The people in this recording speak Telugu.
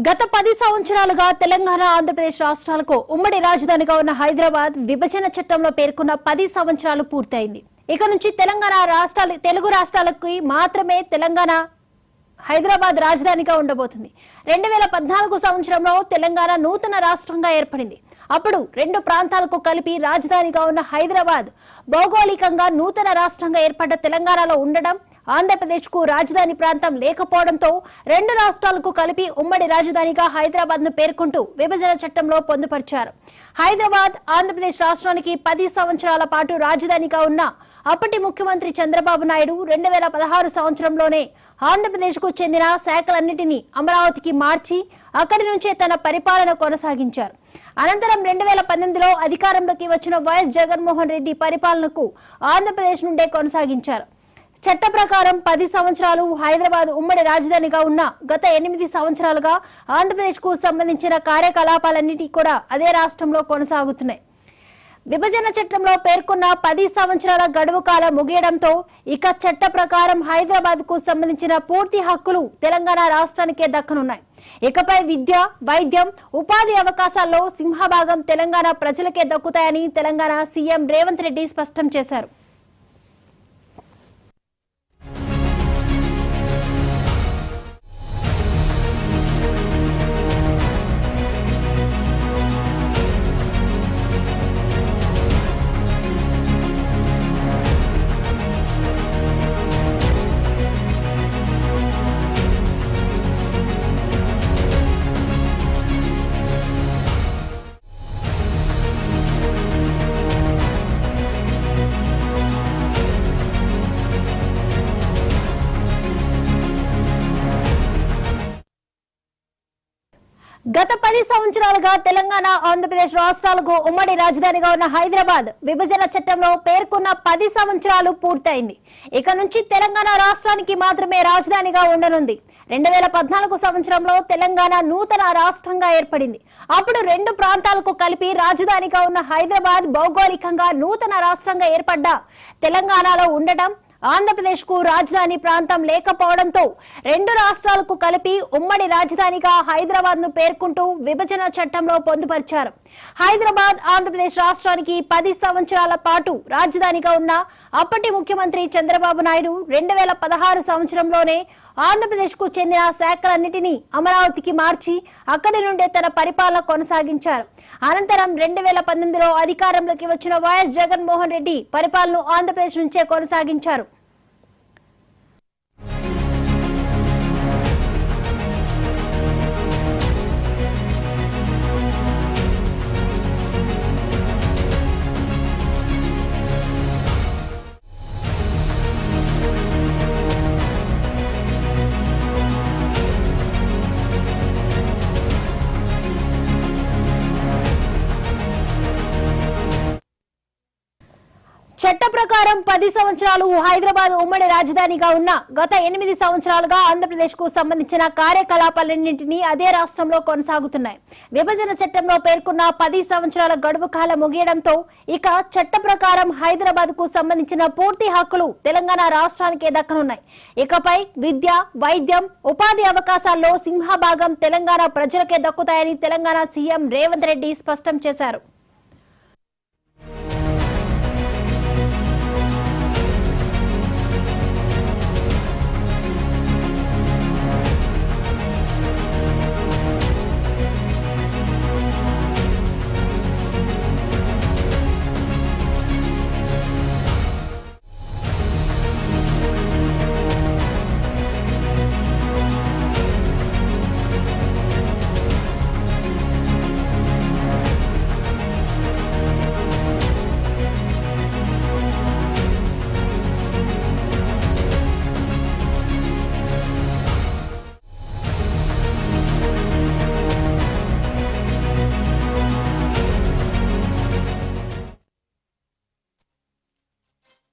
గత 10 సంవత్సరాలుగా తెలంగాణ ఆంధ్రప్రదేశ్ రాష్ట్రాలకు ఉమ్మడి రాజధానిగా ఉన్న హైదరాబాద్ విభజన చట్టంలో పేర్కొన్న 10 సంవత్సరాలు పూర్తయింది. ఇక నుంచి తెలుగు రాష్ట్రాలకు మాత్రమే తెలంగాణ హైదరాబాద్ రాజధానిగా ఉండబోతుంది. 2014 సంవత్సరంలో తెలంగాణ నూతన రాష్ట్రంగా ఏర్పడింది. అప్పుడు రెండు ప్రాంతాలకు కలిపి రాజధానిగా ఉన్న హైదరాబాద్ భౌగోళికంగా నూతన రాష్ట్రంగా ఏర్పడ్డ తెలంగాణలో ఉండడం, ఆంధ్రప్రదేశ్ కు రాజధాని ప్రాంతం లేకపోవడంతో రెండు రాష్ట్రాలకు కలిపి ఉమ్మడి రాజధానిగా హైదరాబాద్ ను పేర్కొంటూ విభజన చట్టంలో పొందుపరిచారు. హైదరాబాద్ ఆంధ్రప్రదేశ్ రాష్ట్రానికి 10 సంవత్సరాల పాటు రాజధానిగా ఉన్న అప్పటి ముఖ్యమంత్రి చంద్రబాబు నాయుడు 2016 సంవత్సరంలోనే ఆంధ్రప్రదేశ్ కు చెందిన శాఖలన్నింటినీ అమరావతికి మార్చి అక్కడి నుంచే తన పరిపాలన కొనసాగించారు. అనంతరం 2018లో అధికారంలోకి వచ్చిన వైఎస్ జగన్మోహన్ రెడ్డి పరిపాలనకు ఆంధ్రప్రదేశ్ నుండే కొనసాగించారు. చట్ట ప్రకారం 10 సంవత్సరాలు హైదరాబాద్ ఉమ్మడి రాజధానిగా ఉన్న గత 8 సంవత్సరాలుగా ఆంధ్రప్రదేశ్ కు సంబంధించిన కార్యకలాపాలన్నిటి కూడా అదే రాష్ట్రంలో కొనసాగుతున్నాయి. విభజన చట్టంలో పేర్కొన్న 10 సంవత్సరాల గడువు కాలం ముగియడంతో ఇక చట్ట ప్రకారం హైదరాబాద్ కు సంబంధించిన పూర్తి హక్కులు తెలంగాణ రాష్ట్రానికే దక్కనున్నాయి. ఇకపై విద్య, వైద్యం, ఉపాధి అవకాశాల్లో సింహభాగం తెలంగాణ ప్రజలకే దక్కుతాయని తెలంగాణ సీఎం రేవంత్ రెడ్డి స్పష్టం చేశారు. గత 10 సంవత్సరాలుగా తెలంగాణ ఆంధ్రప్రదేశ్ రాష్ట్రాలకు ఉమ్మడి రాజధానిగా ఉన్న హైదరాబాద్ విభజన చట్టంలో పేర్కొన్న 10 సంవత్సరాలు పూర్తయింది. ఇక నుంచి తెలంగాణ రాష్ట్రానికి మాత్రమే రాజధానిగా ఉండనుంది. 2014 సంవత్సరంలో తెలంగాణ నూతన రాష్ట్రంగా ఏర్పడింది. అప్పుడు రెండు ప్రాంతాలకు కలిపి రాజధానిగా ఉన్న హైదరాబాద్ భౌగోళికంగా నూతన రాష్ట్రంగా ఏర్పడ్డ తెలంగాణలో ఉండటం, ఆంధ్రప్రదేశ్ కు రాజధాని ప్రాంతం లేకపోవడంతో రెండు రాష్ట్రాలకు కలిపి ఉమ్మడి రాజధానిగా హైదరాబాద్ ను పేర్కొంటూ విభజన చట్టంలో పొందుపరిచారు. హైదరాబాద్ ఆంధ్రప్రదేశ్ రాష్ట్రానికి 10 సంవత్సరాల పాటు రాజధానిగా ఉన్న అప్పటి ముఖ్యమంత్రి చంద్రబాబు నాయుడు 2016 సంవత్సరంలోనే ఆంధ్రప్రదేశ్ కు చెందిన శాఖలన్నింటినీ అమరావతికి మార్చి అక్కడి నుండే తన పరిపాలన కొనసాగించారు. అనంతరం 2018లో అధికారంలోకి వచ్చిన వైఎస్ జగన్మోహన్ రెడ్డి పరిపాలనను ఆంధ్రప్రదేశ్ నుంచే కొనసాగించారు. చట్ట ప్రకారం 10 సంవత్సరాలు హైదరాబాద్ ఉమ్మడి రాజధానిగా ఉన్న గత 8 సంవత్సరాలుగా ఆంధ్రప్రదేశ్ కు సంబంధించిన కార్యకలాపాలన్నింటినీ అదే రాష్ట్రంలో కొనసాగుతున్నాయి. విభజన చట్టంలో పేర్కొన్న 10 సంవత్సరాల గడువు కాలం ముగియడంతో ఇక చట్ట ప్రకారం హైదరాబాద్ కు సంబంధించిన పూర్తి హక్కులు తెలంగాణ రాష్ట్రానికే దక్కనున్నాయి. ఇకపై విద్య, వైద్యం, ఉపాధి అవకాశాల్లో సింహభాగం తెలంగాణ ప్రజలకే దక్కుతాయని తెలంగాణ సీఎం రేవంత్ రెడ్డి స్పష్టం చేశారు.